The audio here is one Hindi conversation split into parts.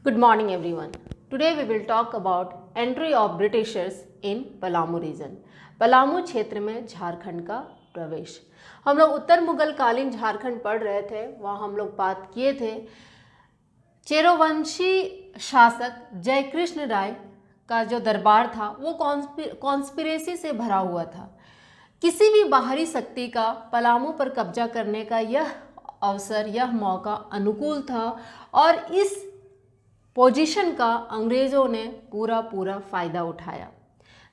Good morning everyone. Today we will talk about entry of Britishers in Palamu region. Palamu क्षेत्र में झारखंड का प्रवेश। हम लोग उत्तर मुगल कालीन झारखंड पढ़ रहे थे, वहाँ हम लोग बात किए थे चेरोवंशी शासक जयकृष्ण राय का जो दरबार था वो कॉन्स्पिरेसी से भरा हुआ था। किसी भी बाहरी शक्ति का पलामू पर कब्जा करने का यह अवसर, यह मौका अनुकूल था और इस पोजीशन का अंग्रेजों ने पूरा फायदा उठाया।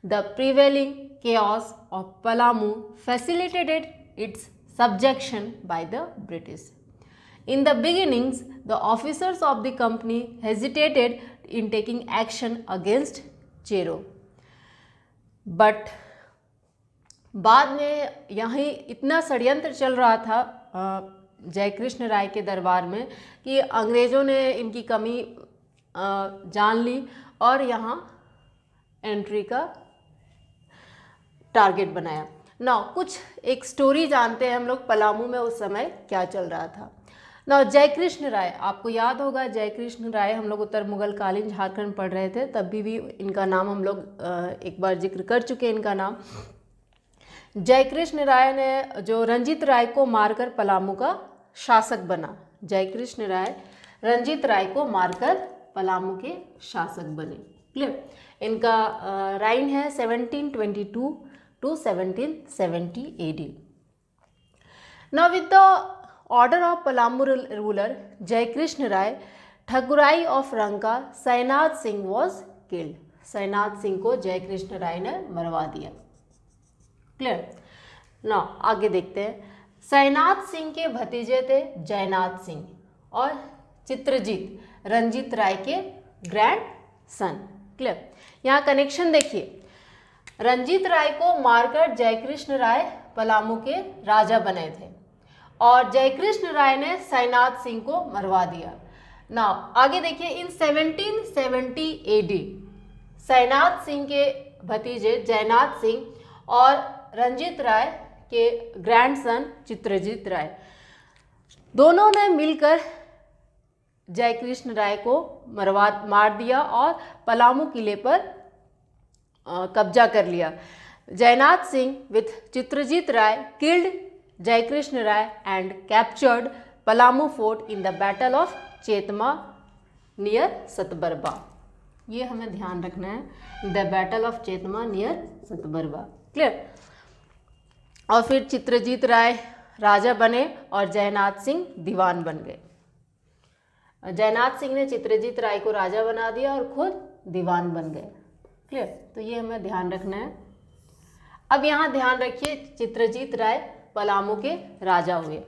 The prevailing chaos of Palamu facilitated its subjection by the British. In the beginnings, the officers of the company hesitated in taking action against Chero, but बाद में यहीं इतना षड्यंत्र चल रहा था जयकृष्ण राय के दरबार में कि अंग्रेज़ों ने इनकी कमी जान ली और यहाँ एंट्री का टारगेट बनाया। कुछ एक स्टोरी जानते हैं हम लोग पलामू में उस समय क्या चल रहा था। जयकृष्ण राय, आपको याद होगा जयकृष्ण राय, हम लोग उत्तर मुगल कालीन झारखंड पढ़ रहे थे तब भी इनका नाम हम लोग एक बार जिक्र कर चुके हैं। इनका नाम जयकृष्ण राय ने जो रंजीत राय को मारकर पलामू का शासक बना। जयकृष्ण राय रंजीत राय को मारकर पलामू के शासक बने। क्लियर। इनका राइन है 1722 to 1770 AD। Now with the order of Palamu ruler Jaykrishna Rai, Thakurai of Ranka Sainath Singh was killed। Sainath Singh को जयकृष्ण राय ने मरवा दिया। क्लियर। आगे देखते हैं। साइनाथ सिंह के भतीजे थे जयनाथ सिंह और चित्रजीत, रंजीत राय के ग्रैंड सन। क्लियर। यहाँ कनेक्शन देखिए, रंजीत राय को मारकर जयकृष्ण राय पलामू के राजा बने थे और जयकृष्ण राय ने साइनाथ सिंह को मरवा दिया। आगे देखिए, इन 1770 AD साइनाथ सिंह के भतीजे जयनाथ सिंह और रंजीत राय के ग्रैंडसन चित्रजीत राय दोनों ने मिलकर जयकृष्ण राय को मार दिया और पलामू किले पर कब्जा कर लिया। Jaynath Singh with Chitrajit Rai killed Jaikrishna Rai and captured Palamu fort in the battle of Chetma near Satbarwa. ये हमें ध्यान रखना है, the battle of Chetma near Satbarwa. Clear. और फिर चित्रजीत राय राजा बने और जयनाथ सिंह दीवान बन गए। जयनाथ सिंह ने चित्रजीत राय को राजा बना दिया और खुद दीवान बन गए। क्लियर। तो ये हमें ध्यान रखना है। अब यहाँ ध्यान रखिए, चित्रजीत राय पलामू के राजा हुए।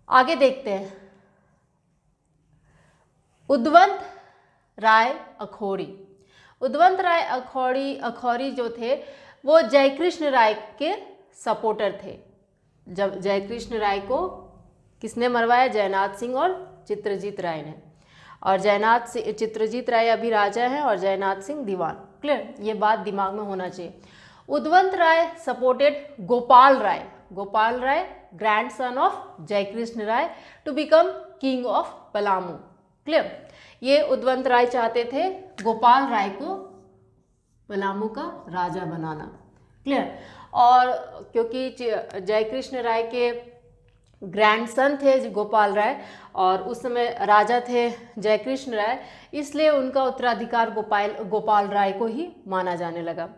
आगे देखते हैं। उद्वंत राय अखौरी। उद्वंत राय अखौरी जो थे वो जयकृष्ण राय के सपोर्टर थे। जब जयकृष्ण राय को किसने मरवाया? जयनाथ सिंह और चित्रजीत राय ने। और चित्रजीत राय अभी राजा हैं और जयनाथ सिंह दीवान। क्लियर। ये बात दिमाग में होना चाहिए। Udwant Rai supported Gopal Rai grandson of Jaikrishna Rai to become king of Palamu. Clear. ये उद्वंत राय चाहते थे गोपाल राय को पलामू का राजा बनाना। क्लियर। और क्योंकि जयकृष्ण राय के ग्रैंडसन थे गोपाल राय और उस समय राजा थे जयकृष्ण राय, इसलिए उनका उत्तराधिकार गोपाल राय को ही माना जाने लगा।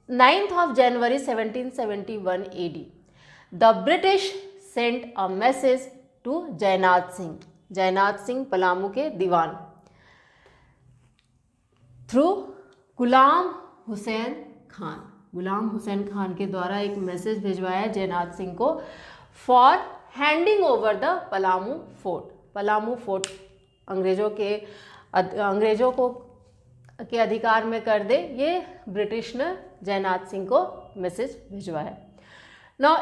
9th of January 1771 AD, the British sent a message to जयनाथ सिंह पलामू के दीवान थ्रू गुलाम हुसैन खान के द्वारा एक मैसेज भिजवाया जयनाथ सिंह को for handing over the Palamu fort अंग्रेजों को के अधिकार में कर दे। ये ब्रिटिश ने जयनाथ सिंह को मैसेज भिजवाया।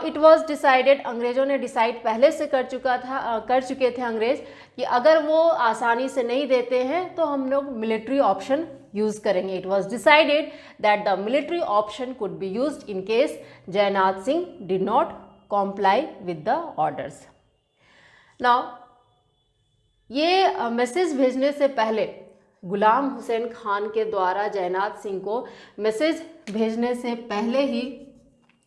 इट वॉज डिसाइडेड, अंग्रेजों ने डिसाइड पहले से कर चुके थे अंग्रेज कि अगर वो आसानी से नहीं देते हैं तो हम लोग मिलिट्री ऑप्शन यूज करेंगे। It was decided that the military option could be used in case Jaynath Singh did not comply with the orders. Now ये मैसेज भेजने से पहले गुलाम हुसैन खान के द्वारा जयनाथ सिंह को मैसेज भेजने से पहले ही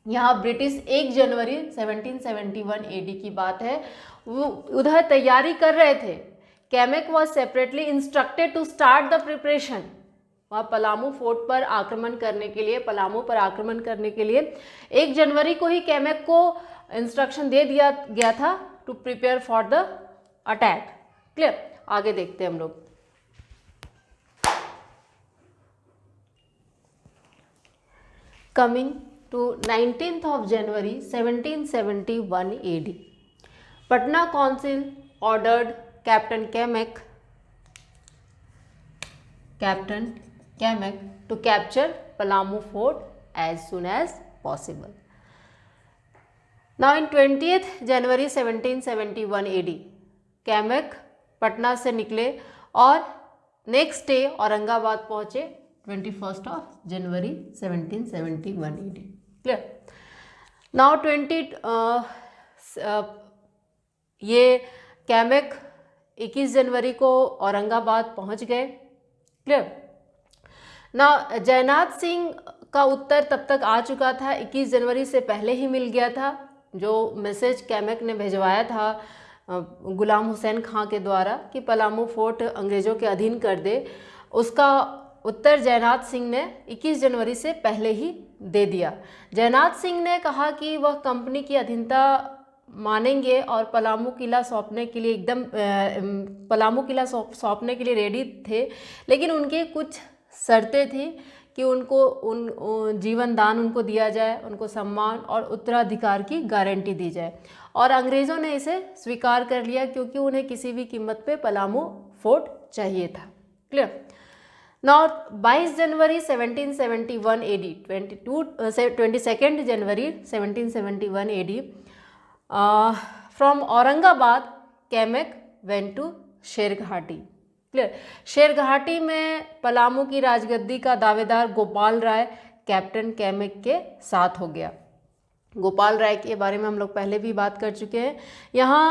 यहाँ ब्रिटिश 1 जनवरी 1771 एडी की बात है, वो उधर तैयारी कर रहे थे। Camac was separately instructed to start the preparation, वहाँ पलामू फोर्ट पर आक्रमण करने के लिए, पलामू पर आक्रमण करने के लिए 1 जनवरी को ही कैमेक को इंस्ट्रक्शन दे दिया गया था to prepare for the attack. Clear, आगे देखते हैं हम लोग। Coming to 19th of January 1771 AD, Patna Council ordered Captain Kamek to capture Palamu Fort as soon as possible. Now in 20th January 1771 AD, Kamek Patna से निकले और नेक्स्ट डे औरंगाबाद पहुंचे 21st of January 1771 AD. Clear. Now ये कैमेक 21 जनवरी को औरंगाबाद पहुंच गए। क्लियर। ना जयनाथ सिंह का उत्तर तब तक आ चुका था, 21 जनवरी से पहले ही मिल गया था। जो मैसेज कैमेक ने भिजवाया था गुलाम हुसैन खां के द्वारा कि पलामू फोर्ट अंग्रेज़ों के अधीन कर दे, उसका उत्तर जयनाथ सिंह ने 21 जनवरी से पहले ही दे दिया। जयनाथ सिंह ने कहा कि वह कंपनी की अधीनता मानेंगे और पलामू किला सौंपने के लिए सौंपने के लिए रेडी थे, लेकिन उनके कुछ शर्तें थी कि उनको जीवन दान उनको दिया जाए, उनको सम्मान और उत्तराधिकार की गारंटी दी जाए, और अंग्रेज़ों ने इसे स्वीकार कर लिया क्योंकि उन्हें किसी भी कीमत पे पलामू फोर्ट चाहिए था। Clear. Now 22 January 1771 AD, 22nd January 1771 AD, from Aurangabad Camac went to Sherghati. Clear. Sherghati में पलामू की राजगद्दी का दावेदार गोपाल राय कैप्टन कैमेक के साथ हो गया। गोपाल राय के बारे में हम लोग पहले भी बात कर चुके हैं। यहाँ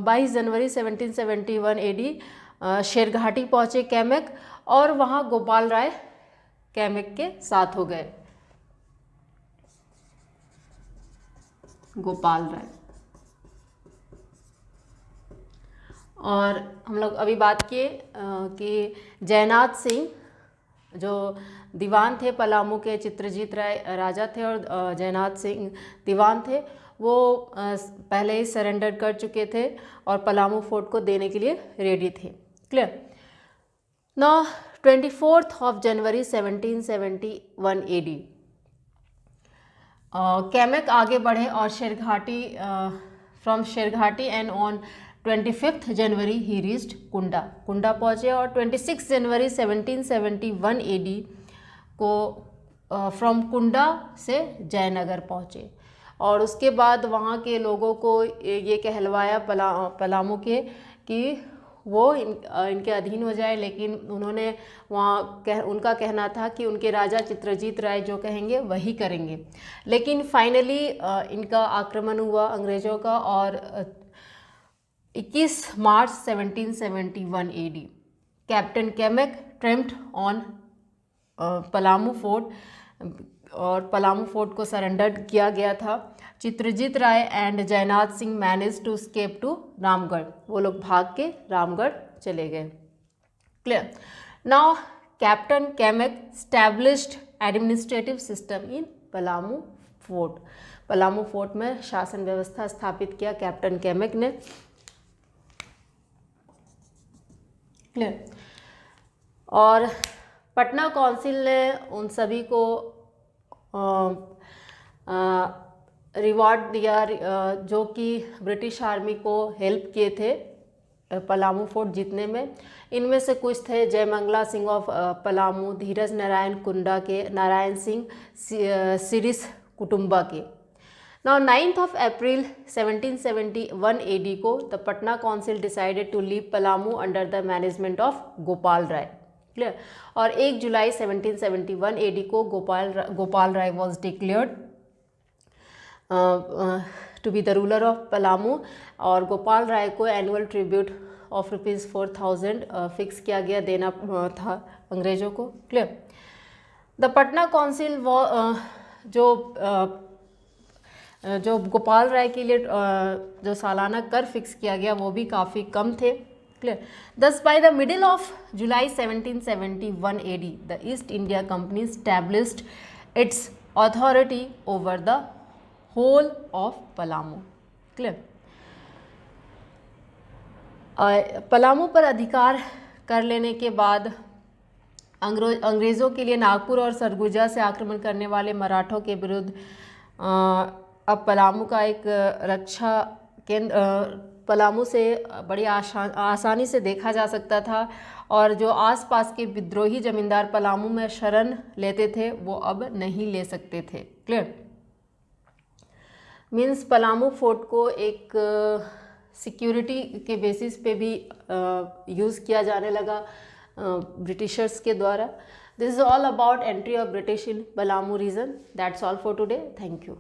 22 जनवरी 1771 AD शेरघाटी पहुँचे कैमेक और वहाँ गोपाल राय कैमेक के साथ हो गए। गोपाल राय। और हम लोग अभी बात किए कि जयनाथ सिंह जो दीवान थे पलामू के, चित्रजीत राय राजा थे और जयनाथ सिंह दीवान थे, वो पहले ही सरेंडर कर चुके थे और पलामू फोर्ट को देने के लिए रेडी थे। Clear. Now 24th of January 1771 AD, Camac आगे बढ़े और Sherghati from Sherghati and on 25th January he reached Kunda पहुँचे और 26 जनवरी 1771 AD को फ्रॉम कुंडा से जयनगर पहुँचे और उसके बाद वहाँ के लोगों को ये कहलवाया पलामू के कि वो इनके अधीन हो जाए, लेकिन उन्होंने उनका कहना था कि उनके राजा चित्रजीत राय जो कहेंगे वही करेंगे। लेकिन फाइनली इनका आक्रमण हुआ अंग्रेज़ों का और 21 मार्च 1771 AD captain Camac attempt on Palamu fort और पलामू फोर्ट को सरेंडर किया गया था। Chitrajit Rai and Jaynath Singh manage to escape to Ramgarh, वो लोग भाग के रामगढ़ चले गए। Clear. Now captain Camac established administrative system in Palamu fort, Palamu fort में शासन व्यवस्था स्थापित किया कैप्टन कैमेक ने। क्लियर। और पटना काउंसिल ने उन सभी को रिवॉर्ड दिया जो कि ब्रिटिश आर्मी को हेल्प किए थे पलामू फोर्ट जीतने में। इनमें से कुछ थे जयमंगला सिंह ऑफ पलामू, धीरज नारायण कुंडा के, नारायण सिंह सिरिस कुटुम्बा के। Now 9th of April 1771 AD को the Patna council decided to leave Palamu under the management of Gopal Rai. Clear. और 1 जुलाई 1771 AD को Gopal Rai was declared to be the ruler of Palamu और गोपाल राय को एनुअल ट्रिब्यूट ऑफ ₹4,000 फिक्स किया गया, देना था अंग्रेज़ों को। क्लियर। द पटना काउंसिल जो गोपाल राय के लिए जो सालाना कर फिक्स किया गया वो भी काफ़ी कम थे। Clear. Thus by the middle of July 1771 AD, the East India Company established its authority over the whole of Palamu. Clear. Palamu पर अधिकार कर लेने के बाद अंग्रेज़ों के लिए नागपुर और सरगुजा से आक्रमण करने वाले मराठों के विरुद्ध अब पलामू का एक रक्षा केंद्र पलामू से बड़ी आसानी से देखा जा सकता था, और जो आसपास के विद्रोही जमींदार पलामू में शरण लेते थे वो अब नहीं ले सकते थे। क्लियर। मीन्स पलामू फोर्ट को एक सिक्योरिटी के बेसिस पे भी यूज़ किया जाने लगा ब्रिटिशर्स के द्वारा। This is all about entry of British in Palamu region. That's all for today. Thank you.